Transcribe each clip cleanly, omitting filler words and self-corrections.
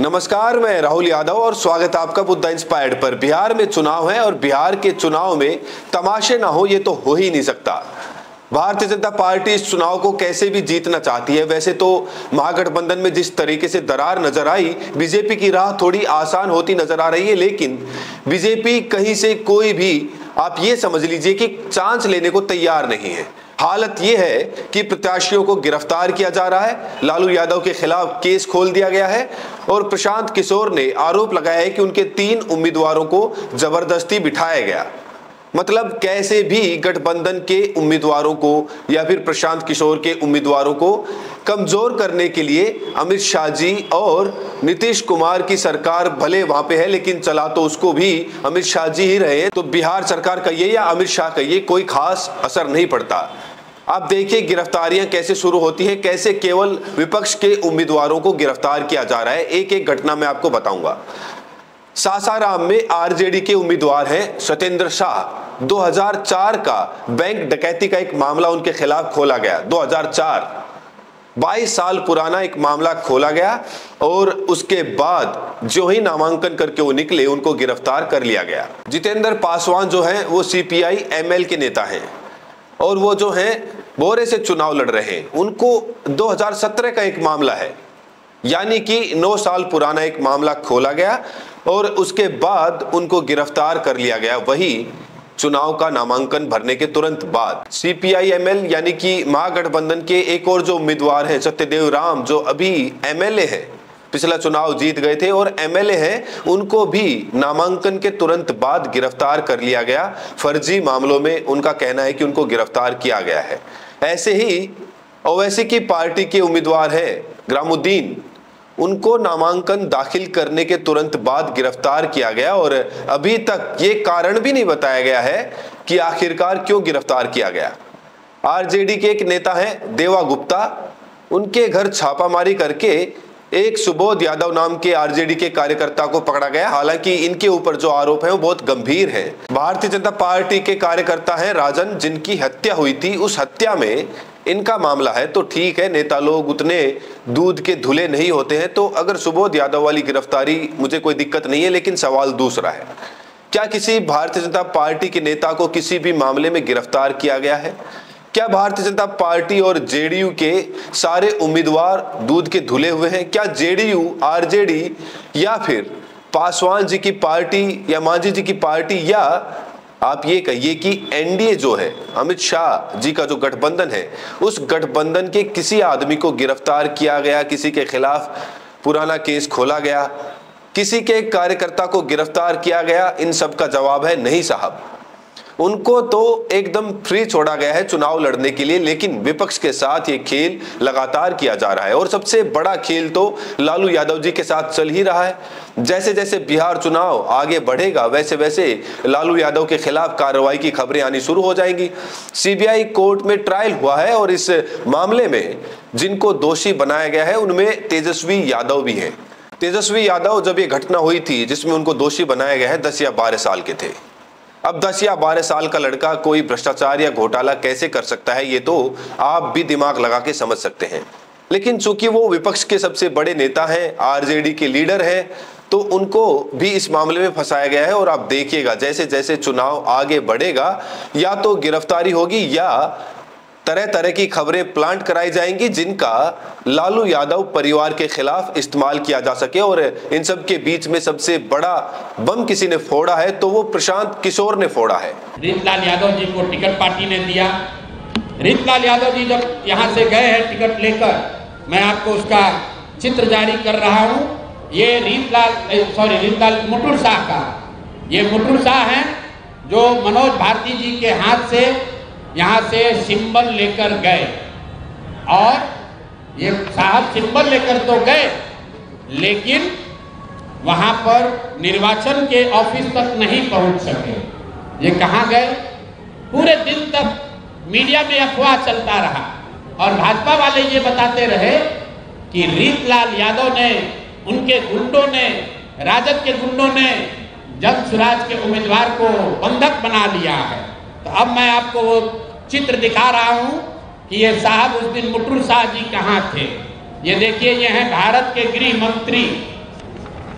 नमस्कार, मैं राहुल यादव और स्वागत है आपका बुद्धा इंस्पायर्ड पर। बिहार में चुनाव है और बिहार के चुनाव में तमाशे ना हो ये तो हो ही नहीं सकता। भारतीय जनता पार्टी इस चुनाव को कैसे भी जीतना चाहती है। वैसे तो महागठबंधन में जिस तरीके से दरार नजर आई, बीजेपी की राह थोड़ी आसान होती नजर आ रही है, लेकिन बीजेपी कहीं से कोई भी आप ये समझ लीजिए कि चांस लेने को तैयार नहीं है। हालत यह है कि प्रत्याशियों को गिरफ्तार किया जा रहा है, लालू यादव के खिलाफ केस खोल दिया गया है और प्रशांत किशोर ने आरोप लगाया है कि उनके 3 उम्मीदवारों को जबरदस्ती बिठाया गया। मतलब कैसे भी गठबंधन के उम्मीदवारों को या फिर प्रशांत किशोर के उम्मीदवारों को कमजोर करने के लिए अमित शाह जी और नीतीश कुमार की सरकार भले वहां पे है, लेकिन चला तो उसको भी अमित शाह जी ही रहे हैं। तो बिहार सरकार कहिए या अमित शाह कहिए, कोई खास असर नहीं पड़ता। आप देखिए गिरफ्तारियां कैसे शुरू होती हैं, कैसे केवल विपक्ष के उम्मीदवारों को गिरफ्तार किया जा रहा है। एक एक घटना मैं आपको बताऊंगा। सासाराम में आरजेडी के उम्मीदवार हैं सत्येंद्र शाह। 2004 का बैंक डकैती का एक मामला उनके खिलाफ खोला गया। 2004 22 साल पुराना एक मामला खोला गया और उसके बाद जो ही नामांकन करके वो निकले, उनको गिरफ्तार कर लिया गया। जितेंद्र पासवान जो हैं वो सीपीआई एमएल के नेता हैं और वो जो हैं बोरे से चुनाव लड़ रहे हैं। उनको 2017 का एक मामला है, यानी कि 9 साल पुराना एक मामला खोला गया और उसके बाद उनको गिरफ्तार कर लिया गया, वही चुनाव का नामांकन भरने के तुरंत बाद। सीपीआई एमएल यानी कि महागठबंधन के एक और जो उम्मीदवार हैं सत्यदेव राम, जो अभी एमएलए हैं, पिछला चुनाव जीत गए थे और एमएलए हैं, उनको भी नामांकन के तुरंत बाद गिरफ्तार कर लिया गया। फर्जी मामलों में उनका कहना है कि उनको गिरफ्तार किया गया है। ऐसे ही ओवैसी की पार्टी के उम्मीदवार हैं ग्रामुद्दीन, उनको नामांकन दाखिल करने के तुरंत बाद गिरफ्तार किया गया और अभी तक ये कारण भी नहीं बताया गया है कि आखिरकार क्यों गिरफ्तार किया गया। आरजेडी के एक नेता हैं देवा गुप्ता, उनके घर छापामारी करके एक सुबोध यादव नाम के आरजेडी के कार्यकर्ता को पकड़ा गया। हालांकि इनके ऊपर जो आरोप है वो बहुत गंभीर है। भारतीय जनता पार्टी के कार्यकर्ता हैं राजन, जिनकी हत्या हुई थी, उस हत्या में इनका मामला है। तो ठीक है, नेता लोग उतने दूध के धुले नहीं होते हैं, तो अगर सुबोध यादव वाली गिरफ्तारी मुझे कोई दिक्कत नहीं है। लेकिन सवाल दूसरा है, क्या किसी भारतीय जनता पार्टी के नेता को किसी भी मामले में गिरफ्तार किया गया है? क्या भारतीय जनता पार्टी और जेडीयू के सारे उम्मीदवार दूध के धुले हुए हैं? क्या जेडीयू, आरजेडी या फिर पासवान जी की पार्टी या मांझी जी की पार्टी, या आप ये कहिए कि एनडीए जो है, अमित शाह जी का जो गठबंधन है, उस गठबंधन के किसी आदमी को गिरफ्तार किया गया, किसी के खिलाफ पुराना केस खोला गया, किसी के कार्यकर्ता को गिरफ्तार किया गया? इन सब का जवाब है नहीं साहब। उनको तो एकदम फ्री छोड़ा गया है चुनाव लड़ने के लिए, लेकिन विपक्ष के साथ ये खेल लगातार किया जा रहा है और सबसे बड़ा खेल तो लालू यादव जी के साथ चल ही रहा है। जैसे जैसे बिहार चुनाव आगे बढ़ेगा, वैसे वैसे लालू यादव के खिलाफ कार्रवाई की खबरें आनी शुरू हो जाएंगी। सीबीआई कोर्ट में ट्रायल हुआ है और इस मामले में जिनको दोषी बनाया गया है उनमें तेजस्वी यादव भी है। तेजस्वी यादव, जब ये घटना हुई थी जिसमें उनको दोषी बनाया गया है, 10 या 12 साल के थे। अब 10 या 12 साल का लड़का कोई भ्रष्टाचार या घोटाला कैसे कर सकता है, ये तो आप भी दिमाग लगा के समझ सकते हैं। लेकिन चूंकि वो विपक्ष के सबसे बड़े नेता हैं, आरजेडी के लीडर हैं, तो उनको भी इस मामले में फंसाया गया है। और आप देखिएगा जैसे जैसे चुनाव आगे बढ़ेगा, या तो गिरफ्तारी होगी या तरह तरह की खबरें प्लांट कराई जाएंगी जिनका लालू यादव परिवार के खिलाफ इस्तेमाल किया जा सके। और इन सब के बीच में सबसे बड़ा बम किसी ने फोड़ा है तो वो प्रशांत किशोर ने फोड़ा है। रीतलाल यादव जी को टिकट पार्टी ने दिया। रीतलाल यादव जी जब यहाँ से गए हैं टिकट लेकर, मैं आपको उसका चित्र जारी कर रहा हूँ। ये रीतलाल मुटुर शाह का, ये मुटुर शाह हैं जो मनोज भारती जी के हाथ से यहाँ से सिंबल लेकर गए। और ये साहब सिंबल लेकर तो गए, लेकिन वहाँ पर निर्वाचन के ऑफिस तक नहीं पहुँच सके। ये कहाँ गए? पूरे दिन तक मीडिया में अफवाह चलता रहा और भाजपा वाले ये बताते रहे कि रीतलाल यादव ने, उनके गुंडों ने, राजद के गुंडों ने जन सुराज के उम्मीदवार को बंधक बना लिया है। तो अब मैं आपको वो चित्र दिखा रहा हूं कि ये साहब उस दिन मुटुर शाह जी कहाँ थे। ये देखिए, ये हैं भारत के गृह मंत्री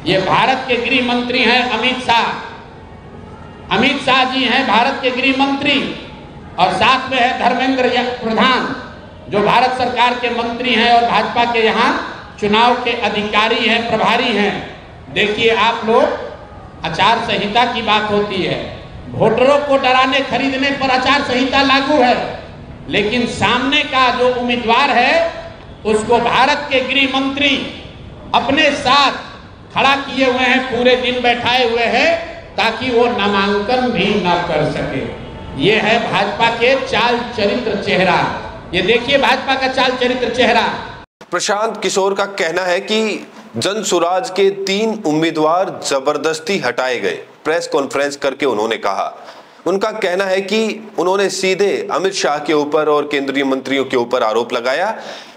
ये भारत के गृह मंत्री हैं अमित शाह। अमित शाह जी हैं भारत के गृह मंत्री, और साथ में है धर्मेंद्र प्रधान जो भारत सरकार के मंत्री हैं और भाजपा के यहाँ चुनाव के अधिकारी हैं, प्रभारी हैं। देखिए आप लोग, आचार संहिता की बात होती है, वोटरों को डराने खरीदने पर आचार संहिता लागू है, लेकिन सामने का जो उम्मीदवार है उसको भारत के गृह मंत्री अपने साथ खड़ा किए हुए हैं, पूरे दिन बैठाए हुए हैं ताकि वो नामांकन भी ना कर सके। ये है भाजपा के चाल चरित्र चेहरा। ये देखिए भाजपा का चाल चरित्र चेहरा। प्रशांत किशोर का कहना है कि जन सुराज के 3 उम्मीदवार जबरदस्ती हटाए गए। प्रेस कॉन्फ्रेंस करके उन्होंने कहा, उनका कहना है कि उन्होंने सीधे अमित शाह के ऊपर और केंद्रीय मंत्रियों के ऊपर आरोप लगाया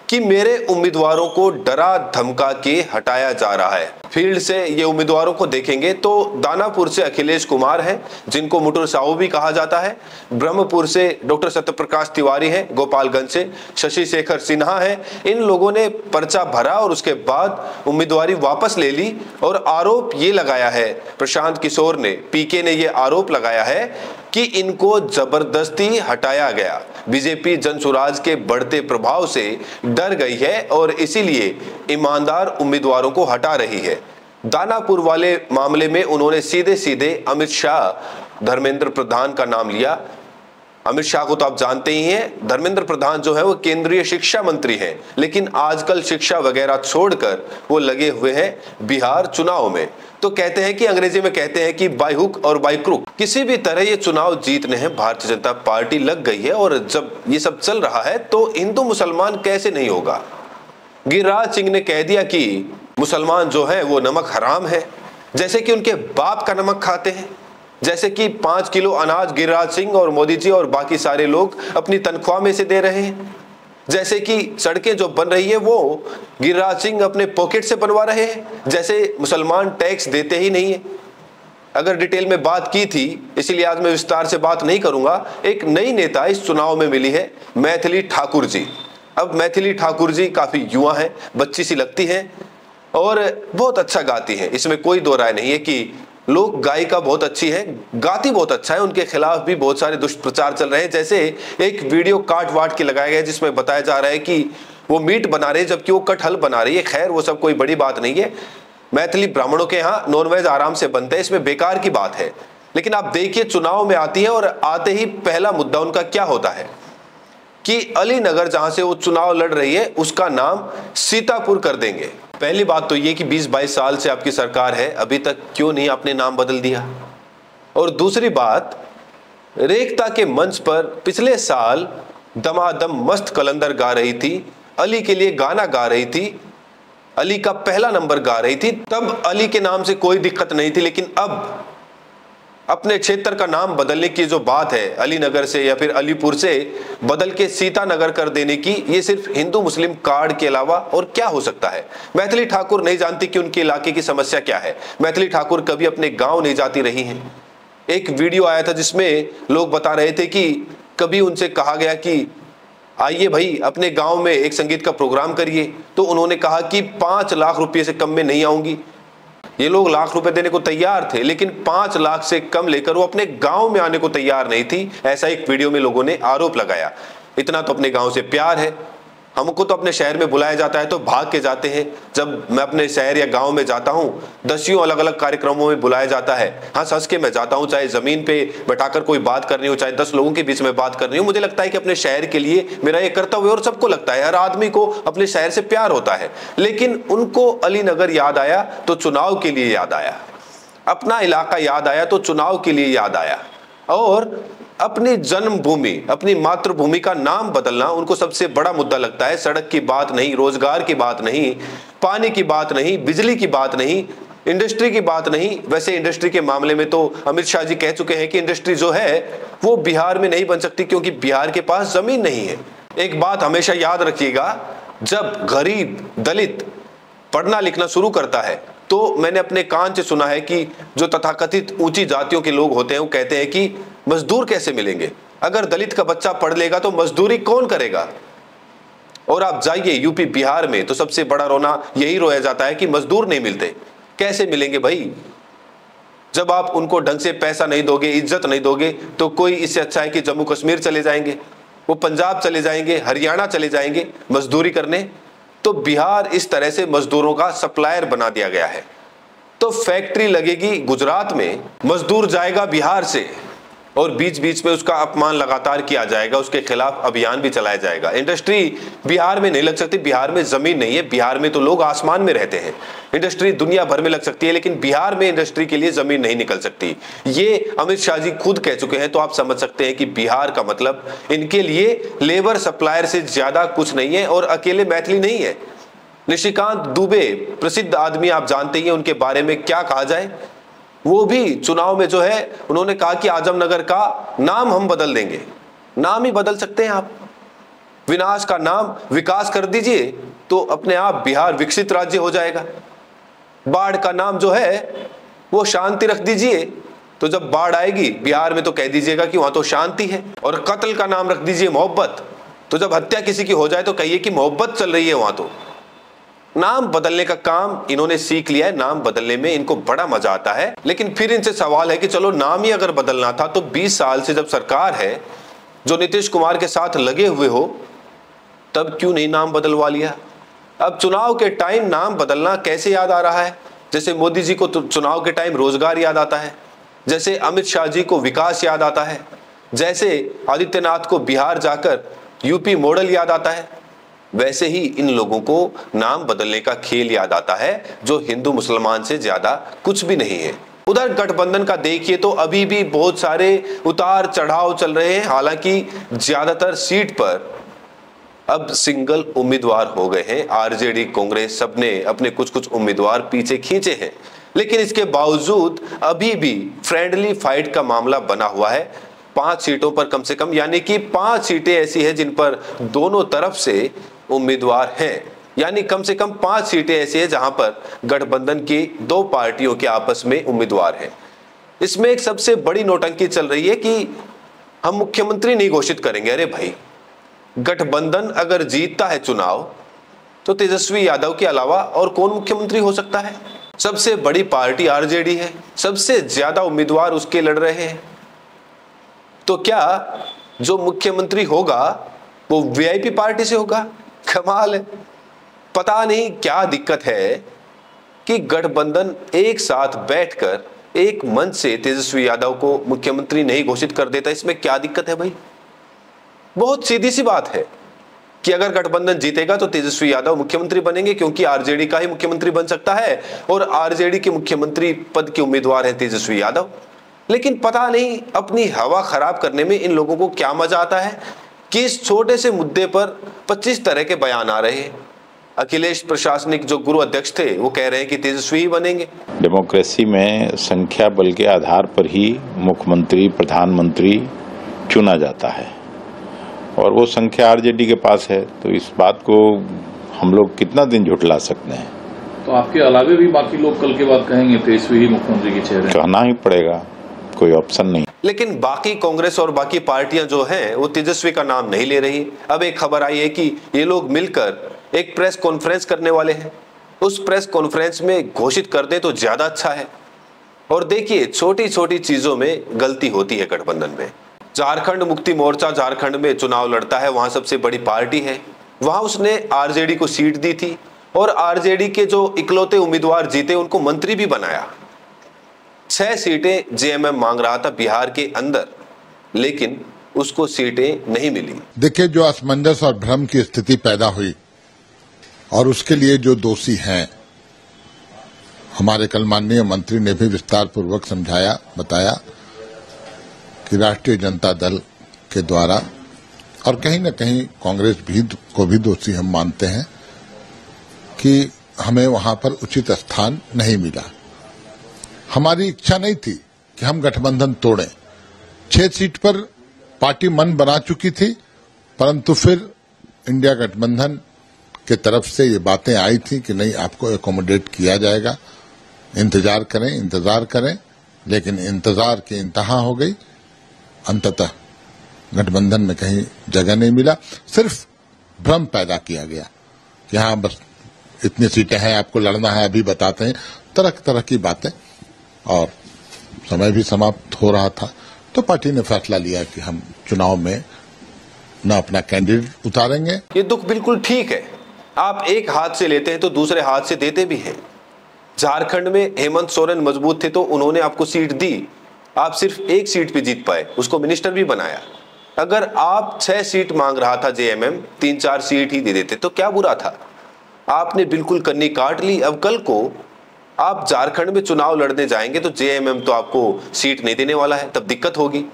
कि मेरे उम्मीदवारों को डरा धमका के हटाया जा रहा है। फील्ड से ये उम्मीदवारों को देखेंगे तो दानापुर से अखिलेश कुमार हैं, जिनको मुटुर साहू भी कहा जाता है। ब्रह्मपुर से डॉक्टर सत्यप्रकाश तिवारी हैं। गोपालगंज से शशि शेखर सिन्हा हैं। इन लोगों ने पर्चा भरा और उसके बाद उम्मीदवारी वापस ले ली। और आरोप ये लगाया है प्रशांत किशोर ने, पीके ने ये आरोप लगाया है कि इनको जबरदस्ती हटाया गया। बीजेपी जनसुराज के बढ़ते प्रभाव से डर गई है और इसीलिए ईमानदार उम्मीदवारों को हटा रही है। दानापुर वाले मामले में उन्होंने सीधे सीधे अमित शाह, धर्मेंद्र प्रधान का नाम लिया। अमित शाह को तो आप जानते ही हैं, धर्मेंद्र प्रधान जो है वो केंद्रीय शिक्षा मंत्री हैं, लेकिन आजकल शिक्षा वगैरह छोड़कर वो लगे हुए हैं बिहार चुनाव में। तो कहते हैं कि अंग्रेजी में कहते हैं कि बाय हुक और बाय क्रुक किसी भी तरह ये चुनाव जीतने हैं भारतीय जनता पार्टी लग गई है। और जब ये सब चल रहा है तो हिंदू मुसलमान कैसे नहीं होगा। गिरिराज सिंह ने कह दिया कि मुसलमान जो है वो नमक हराम है, जैसे कि उनके बाप का नमक खाते हैं। जैसे कि 5 किलो अनाज गिरिराज सिंह और मोदी जी और बाकी सारे लोग अपनी तनख्वाह में से दे रहे हैं। जैसे कि सड़कें जो बन रही है वो गिरिराज सिंह अपने पॉकेट से बनवा रहे हैं। जैसे मुसलमान टैक्स देते ही नहीं है। अगर डिटेल में बात की थी, इसीलिए आज मैं विस्तार से बात नहीं करूंगा। एक नई नेता इस चुनाव में मिली है, मैथिली ठाकुर जी। अब मैथिली ठाकुर जी काफी युवा है, बच्ची सी लगती है और बहुत अच्छा गाती है। इसमें कोई दो राय नहीं है कि लोग गायिका बहुत अच्छी है, गाती बहुत अच्छा है। उनके खिलाफ भी बहुत सारे दुष्प्रचार चल रहे हैं। जैसे एक वीडियो काट वाट के लगाया गया जिसमें बताया जा रहा है कि वो मीट बना रहे जबकि वो कटहल बना रही है। खैर वो सब कोई बड़ी बात नहीं है। मैथिली ब्राह्मणों के यहाँ नॉनवेज आराम से बनते हैं, इसमें बेकार की बात है। लेकिन आप देखिए चुनाव में आती है और आते ही पहला मुद्दा उनका क्या होता है कि अलीनगर जहां से वो चुनाव लड़ रही है उसका नाम सीतापुर कर देंगे। पहली बात तो ये कि 20-22 साल से आपकी सरकार है, अभी तक क्यों नहीं आपने नाम बदल दिया। और दूसरी बात, रेखता के मंच पर पिछले साल दमादम मस्त कलंदर गा रही थी, अली के लिए गाना गा रही थी, अली का पहला नंबर गा रही थी। तब अली के नाम से कोई दिक्कत नहीं थी, लेकिन अब अपने क्षेत्र का नाम बदलने की जो बात है, अलीनगर से या फिर अलीपुर से बदल के सीतानगर कर देने की, ये सिर्फ हिंदू मुस्लिम कार्ड के अलावा और क्या हो सकता है। मैथिली ठाकुर नहीं जानती कि उनके इलाके की समस्या क्या है। मैथिली ठाकुर कभी अपने गांव नहीं जाती रही हैं। एक वीडियो आया था जिसमें लोग बता रहे थे कि कभी उनसे कहा गया कि आइए भाई अपने गांव में एक संगीत का प्रोग्राम करिए, तो उन्होंने कहा कि 5 लाख रुपये से कम में नहीं आऊंगी। ये लोग लाख रुपए देने को तैयार थे, लेकिन 5 लाख से कम लेकर वो अपने गांव में आने को तैयार नहीं थी। ऐसा एक वीडियो में लोगों ने आरोप लगाया। इतना तो अपने गांव से प्यार है। हमको तो अपने शहर में बुलाया जाता है तो भाग के जाते हैं। जब मैं अपने शहर या गांव में जाता हूं, 10 अलग अलग कार्यक्रमों में बुलाया जाता है, हंस हंस के मैं जाता हूं। चाहे जमीन पे बैठाकर कोई बात करनी हो, चाहे 10 लोगों के बीच में बात करनी हो, मुझे लगता है कि अपने शहर के लिए मेरा ये कर्तव्य, और सबको लगता है, हर आदमी को अपने शहर से प्यार होता है। लेकिन उनको अलीनगर याद आया तो चुनाव के लिए याद आया, अपना इलाका याद आया तो चुनाव के लिए याद आया। और अपनी जन्मभूमि, अपनी मातृभूमि का नाम बदलना उनको सबसे बड़ा मुद्दा लगता है। सड़क की बात नहीं, रोजगार की बात नहीं, पानी की बात नहीं, बिजली की बात नहीं, इंडस्ट्री की बात नहीं। वैसे इंडस्ट्री के मामले में तो अमित शाह जी कह चुके हैं कि इंडस्ट्री जो है वो बिहार में नहीं बन सकती क्योंकि बिहार के पास जमीन नहीं है। एक बात हमेशा याद रखिएगा, जब गरीब दलित पढ़ना लिखना शुरू करता है तो मैंने अपने कान से सुना है कि जो तथाकथित ऊंची जातियों के लोग होते हैं वो कहते हैं कि मजदूर कैसे मिलेंगे, अगर दलित का बच्चा पढ़ लेगा तो मजदूरी कौन करेगा। और आप जाइए यूपी बिहार में तो सबसे बड़ा रोना यही रोया जाता है कि मजदूर नहीं मिलते। कैसे मिलेंगे भाई? जब आप उनको ढंग से पैसा नहीं दोगे, इज्जत नहीं दोगे, तो कोई इससे अच्छा है कि जम्मू कश्मीर चले जाएंगे, वो पंजाब चले जाएंगे, हरियाणा चले जाएंगे मजदूरी करने। तो बिहार इस तरह से मजदूरों का सप्लायर बना दिया गया है। तो फैक्ट्री लगेगी गुजरात में, मजदूर जाएगा बिहार से, और बीच बीच में उसका अपमान लगातार किया जाएगा, उसके खिलाफ अभियान भी चलाया जाएगा। इंडस्ट्री बिहार में नहीं लग सकती, बिहार में जमीन नहीं है, बिहार में तो लोग आसमान में रहते हैं। इंडस्ट्री दुनिया भर में लग सकती है, लेकिन बिहार में इंडस्ट्री के लिए जमीन नहीं निकल सकती। ये अमित शाह जी खुद कह चुके हैं। तो आप समझ सकते हैं कि बिहार का मतलब इनके लिए लेबर सप्लायर से ज्यादा कुछ नहीं है, और अकेले मैथिली नहीं है। निशिकांत दुबे प्रसिद्ध आदमी, आप जानते हैं उनके बारे में क्या कहा जाए। वो भी चुनाव में जो है उन्होंने कहा कि आजमनगर का नाम हम बदल देंगे। नाम ही बदल सकते हैं आप। विनाश का नाम विकास कर दीजिए तो अपने आप बिहार विकसित राज्य हो जाएगा। बाढ़ का नाम जो है वो शांति रख दीजिए, तो जब बाढ़ आएगी बिहार में तो कह दीजिएगा कि वहां तो शांति है। और कत्ल का नाम रख दीजिए मोहब्बत, तो जब हत्या किसी की हो जाए तो कहिए कि मोहब्बत चल रही है वहां। तो नाम बदलने का काम इन्होंने सीख लिया है। नाम बदलने में इनको बड़ा मजा आता है। लेकिन फिर इनसे सवाल है कि चलो नाम ही अगर बदलना था तो 20 साल से जब सरकार है, जो नीतीश कुमार के साथ लगे हुए हो, तब क्यों नहीं नाम बदलवा लिया? अब चुनाव के टाइम नाम बदलना कैसे याद आ रहा है? जैसे मोदी जी को चुनाव के टाइम रोजगार याद आता है, जैसे अमित शाह जी को विकास याद आता है, जैसे आदित्यनाथ को बिहार जाकर यूपी मॉडल याद आता है, वैसे ही इन लोगों को नाम बदलने का खेल याद आता है, जो हिंदू मुसलमान से ज्यादा कुछ भी नहीं है। उधर गठबंधन का देखिए तो अभी भी बहुत सारे उतार चढ़ाव चल रहे हैं। हालांकि ज्यादातर सीट पर अब सिंगल उम्मीदवार हो गए हैं। आरजेडी, कांग्रेस सबने अपने कुछ कुछ उम्मीदवार पीछे खींचे हैं, लेकिन इसके बावजूद अभी भी फ्रेंडली फाइट का मामला बना हुआ है। 5 सीटों पर कम से कम, यानी कि 5 सीटें ऐसी हैं जिन पर दोनों तरफ से उम्मीदवार हैं, यानी कम से कम 5 सीटें ऐसी हैं जहां पर गठबंधन की 2 पार्टियों के आपस में उम्मीदवार हैं। इसमें एक सबसे बड़ी नौटंकी चल रही है कि हम मुख्यमंत्री नहीं घोषित करेंगे। अरे भाई, गठबंधन अगर जीतता है चुनाव तो तेजस्वी यादव के अलावा और कौन मुख्यमंत्री हो सकता है? सबसे बड़ी पार्टी आरजेडी है, सबसे ज्यादा उम्मीदवार उसके लड़ रहे हैं। तो क्या जो मुख्यमंत्री होगा वो वीआईपी पार्टी से होगा? कमाल है। पता नहीं क्या दिक्कत है कि गठबंधन एक साथ बैठकर एक मंच से तेजस्वी यादव को मुख्यमंत्री नहीं घोषित कर देता। इसमें क्या दिक्कत है भाई? बहुत सीधी सी बात है कि अगर गठबंधन जीतेगा तो तेजस्वी यादव मुख्यमंत्री बनेंगे, क्योंकि आरजेडी का ही मुख्यमंत्री बन सकता है और आरजेडी के मुख्यमंत्री पद के उम्मीदवार हैं तेजस्वी यादव। लेकिन पता नहीं अपनी हवा खराब करने में इन लोगों को क्या मजा आता है कि इस छोटे से मुद्दे पर 25 तरह के बयान आ रहे हैं। अखिलेश प्रशासनिक जो गुरु अध्यक्ष थे वो कह रहे हैं कि तेजस्वी ही बनेंगे। डेमोक्रेसी में संख्या बल के आधार पर ही मुख्यमंत्री, प्रधानमंत्री चुना जाता है और वो संख्या आरजेडी के पास है। तो इस बात को हम लोग कितना दिन झुठला सकते हैं? तो आपके अलावे भी बाकी लोग कल के बाद कहेंगे तेजस्वी ही मुख्यमंत्री की चेहरे। कहना ही पड़ेगा, कोई ऑप्शन नहीं। लेकिन बाकी कांग्रेस और बाकी पार्टियां जो हैं वो तेजस्वी का नाम नहीं ले रही। अब एक खबर आई है कि ये लोग मिलकर एक प्रेस कॉन्फ्रेंस करने वाले हैं। उस प्रेस कॉन्फ्रेंस में घोषित कर दे तो ज्यादा अच्छा है। और देखिए, छोटी छोटी चीजों में गलती होती है गठबंधन में। झारखंड मुक्ति मोर्चा झारखंड में चुनाव लड़ता है, वहां सबसे बड़ी पार्टी है, वहां उसने आरजेडी को सीट दी थी और आरजेडी के जो इकलौते उम्मीदवार जीते उनको मंत्री भी बनाया। 6 सीटें जेएमएम मांग रहा था बिहार के अंदर, लेकिन उसको सीटें नहीं मिली। देखिए, जो असमंजस और भ्रम की स्थिति पैदा हुई और उसके लिए जो दोषी हैं, हमारे कल माननीय मंत्री ने भी विस्तार पूर्वक समझाया, बताया कि राष्ट्रीय जनता दल के द्वारा और कहीं न कहीं कांग्रेस भी को भी दोषी हम मानते हैं कि हमें वहां पर उचित स्थान नहीं मिला। हमारी इच्छा नहीं थी कि हम गठबंधन तोड़ें। 6 सीट पर पार्टी मन बना चुकी थी, परंतु फिर इंडिया गठबंधन के तरफ से ये बातें आई थी कि नहीं, आपको एकोमोडेट किया जाएगा, इंतजार करें। लेकिन इंतजार की इंतहा हो गई। अंततः गठबंधन में कहीं जगह नहीं मिला। सिर्फ भ्रम पैदा किया गया कि हाँ, बस इतनी सीटें हैं, आपको लड़ना है, अभी बताते हैं। तरह की बातें, और समय भी समाप्त हो रहा था, तो पार्टी ने फैसला लिया कि हम चुनाव में न अपना कैंडिडेट उतारेंगे। ये दुख बिल्कुल ठीक है, आप एक हाथ से लेते हैं तो दूसरे हाथ से देते भी हैं। झारखंड में हेमंत सोरेन मजबूत थे तो उन्होंने आपको सीट दी, आप सिर्फ एक सीट पे जीत पाए, उसको मिनिस्टर भी बनाया। अगर आप 6 सीट मांग रहा था जेएमएम, 3-4 सीट ही दे देते तो क्या बुरा था। आपने बिल्कुल कन्नी काट ली। अब कल को आप झारखंड में चुनाव लड़ने जाएंगे तो जेएमएम तो आपको सीट नहीं देने वाला है, तब दिक्कत होगी।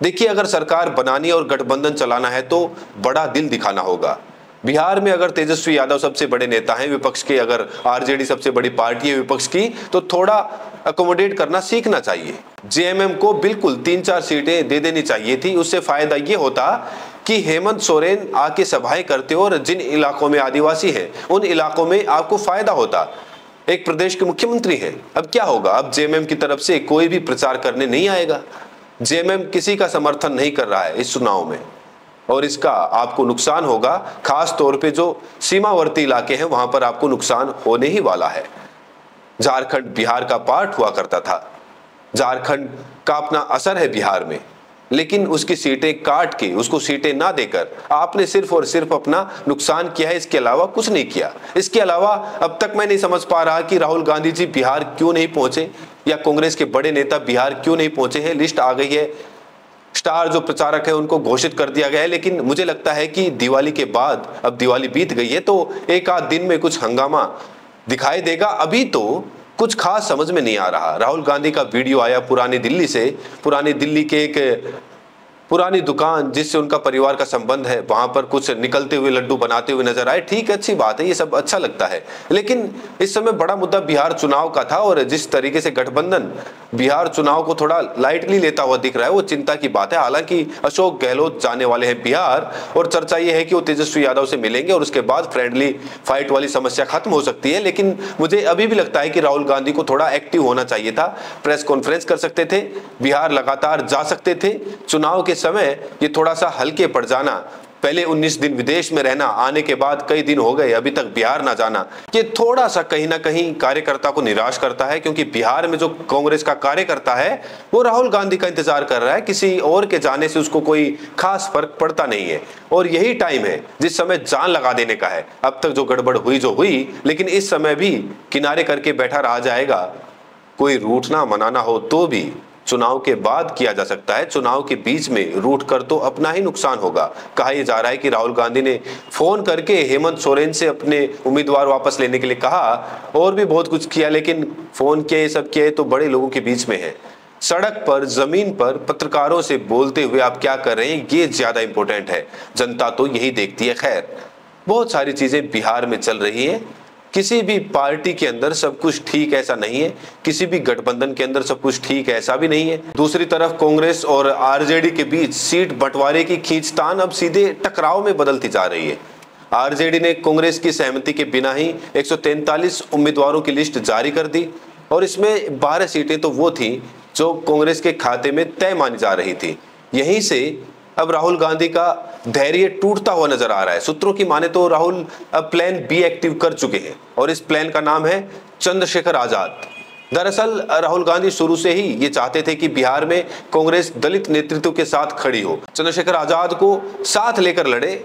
देखिए, अगर सरकार बनानी और गठबंधन चलाना है तो बड़ा दिल दिखाना होगा। बिहार में अगर तेजस्वी यादव सबसे बड़े नेता हैं विपक्ष के, अगर आरजेडी सबसे बड़ी पार्टी है विपक्ष की, तो थोड़ा अकोमोडेट करना सीखना चाहिए। जेएमएम को बिल्कुल 3-4 सीटें दे देनी चाहिए थी। उससे फायदा ये होता कि हेमंत सोरेन आके सभाएं करते और जिन इलाकों में आदिवासी हैं उन इलाकों में आपको फायदा होता। एक प्रदेश के मुख्यमंत्री हैं। अब क्या होगा, अब जेएमएम की तरफ से कोई भी प्रचार करने नहीं आएगा। जेएमएम किसी का समर्थन नहीं कर रहा है इस चुनाव में, और इसका आपको नुकसान होगा। खास तौर पे जो सीमावर्ती इलाके हैं वहां पर आपको नुकसान होने ही वाला है। झारखंड बिहार का पार्ट हुआ करता था, झारखंड का अपना असर है बिहार में, लेकिन उसकी सीटें काट के, उसको सीटें ना देकर आपने सिर्फ और सिर्फ अपना नुकसान किया है, इसके अलावा कुछ नहीं किया। इसके अलावा अब तक मैं नहीं समझ पा रहा कि राहुल गांधी जी बिहार क्यों नहीं पहुंचे, या कांग्रेस के बड़े नेता बिहार क्यों नहीं पहुंचे हैं। लिस्ट आ गई है, स्टार जो प्रचारक है उनको घोषित कर दिया गया है, लेकिन मुझे लगता है कि दिवाली के बाद, अब दिवाली बीत गई है तो एक आध दिन में कुछ हंगामा दिखाई देगा। अभी तो कुछ खास समझ में नहीं आ रहा। राहुल गांधी का वीडियो आया पुरानी दिल्ली से, पुरानी दिल्ली के एक पुरानी दुकान जिससे उनका परिवार का संबंध है, वहां पर कुछ निकलते हुए लड्डू बनाते हुए नजर आए। ठीक है, अच्छी बात है, ये सब अच्छा लगता है, लेकिन इस समय बड़ा मुद्दा बिहार चुनाव का था, और जिस तरीके से गठबंधन बिहार चुनाव को थोड़ा लाइटली लेता हुआ दिख रहा है वो चिंता की बात है। हालांकि अशोक गहलोत जाने वाले हैं बिहार, और चर्चा ये है कि वो तेजस्वी यादव से मिलेंगे और उसके बाद फ्रेंडली फाइट वाली समस्या खत्म हो सकती है। लेकिन मुझे अभी भी लगता है कि राहुल गांधी को थोड़ा एक्टिव होना चाहिए था, प्रेस कॉन्फ्रेंस कर सकते थे, बिहार लगातार जा सकते थे। चुनाव के समय ये थोड़ा सा हल्के पड़ जाना, पहले 19 दिन विदेश में रहना, आने के बाद कई दिन हो गए अभी तक बिहार ना जाना, ये थोड़ा सा कहीं ना कहीं कार्यकर्ता को निराश करता है, क्योंकि बिहार में जो कांग्रेस का कार्यकर्ता है वो राहुल गांधी का इंतजार कर रहा है। किसी और के जाने से उसको कोई खास फर्क पड़ता नहीं है, और यही टाइम है जिस समय जान लगा देने का है। अब तक जो गड़बड़ हुई जो हुई, लेकिन इस समय भी किनारे करके बैठा रहा जाएगा। कोई रूठना मनाना हो तो भी चुनाव के बाद किया जा सकता है, चुनाव के बीच में रूठ कर तो अपना ही नुकसान होगा। कहा यह जा रहा है कि राहुल गांधी ने फोन करके हेमंत सोरेन से अपने उम्मीदवार वापस लेने के लिए कहा, और भी बहुत कुछ किया, लेकिन फोन किए, सब किए तो बड़े लोगों के बीच में है। सड़क पर, जमीन पर पत्रकारों से बोलते हुए आप क्या कर रहे हैं, ये ज्यादा इंपॉर्टेंट है। जनता तो यही देखती है। खैर, बहुत सारी चीजें बिहार में चल रही है। किसी भी पार्टी के अंदर सब कुछ ठीक ऐसा नहीं है, किसी भी गठबंधन के अंदर सब कुछ ठीक ऐसा भी नहीं है। दूसरी तरफ कांग्रेस और आरजेडी के बीच सीट बंटवारे की खींचतान अब सीधे टकराव में बदलती जा रही है। आरजेडी ने कांग्रेस की सहमति के बिना ही 143 उम्मीदवारों की लिस्ट जारी कर दी, और इसमें 12 सीटें तो वो थी जो कांग्रेस के खाते में तय मानी जा रही थी। यहीं से अब राहुल गांधी का धैर्य टूटता हुआ नजर आ रहा है। सूत्रों की माने तो राहुल अब प्लान बी एक्टिव कर चुके हैं, और इस प्लान का नाम है चंद्रशेखर आजाद। दरअसल राहुल गांधी शुरू से ही ये चाहते थे कि बिहार में कांग्रेस दलित नेतृत्व के साथ खड़ी हो, चंद्रशेखर आजाद को साथ लेकर लड़े,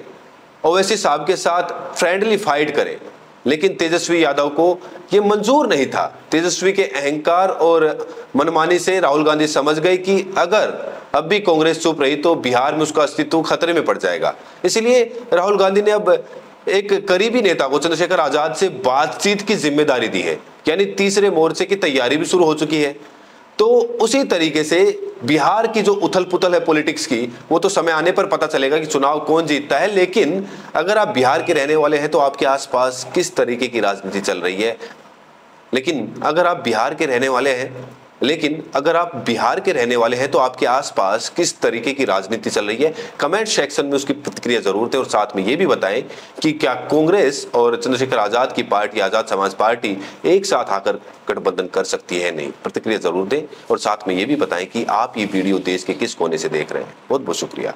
ओवैसी साहब के साथ फ्रेंडली फाइट करे। लेकिन तेजस्वी यादव को यह मंजूर नहीं था। तेजस्वी के अहंकार और मनमानी से राहुल गांधी समझ गए कि अगर अब भी कांग्रेस चुप रही तो बिहार में उसका अस्तित्व खतरे में पड़ जाएगा। इसलिए राहुल गांधी ने अब एक करीबी नेता को, चंद्रशेखर आजाद से बातचीत की जिम्मेदारी दी है, यानी तीसरे मोर्चे की तैयारी भी शुरू हो चुकी है। तो उसी तरीके से बिहार की जो उथल पुथल है पॉलिटिक्स की, वो तो समय आने पर पता चलेगा किचुनाव कौन जीतता है। लेकिन अगर आप बिहार के रहने वाले हैं तो आपके आसपास किस तरीके की राजनीति चल रही है, लेकिन अगर आप बिहार के रहने वाले हैं तो आपके आसपास किस तरीके की राजनीति चल रही है, कमेंट सेक्शन में उसकी प्रतिक्रिया जरूर दें। और साथ में ये भी बताएं कि क्या कांग्रेस और चंद्रशेखर आजाद की पार्टी, आजाद समाज पार्टी, एक साथ आकर गठबंधन कर सकती है नहीं। प्रतिक्रिया जरूर दें, और साथ में ये भी बताएं कि आप ये वीडियो देश के किस कोने से देख रहे हैं। बहुत बहुत शुक्रिया।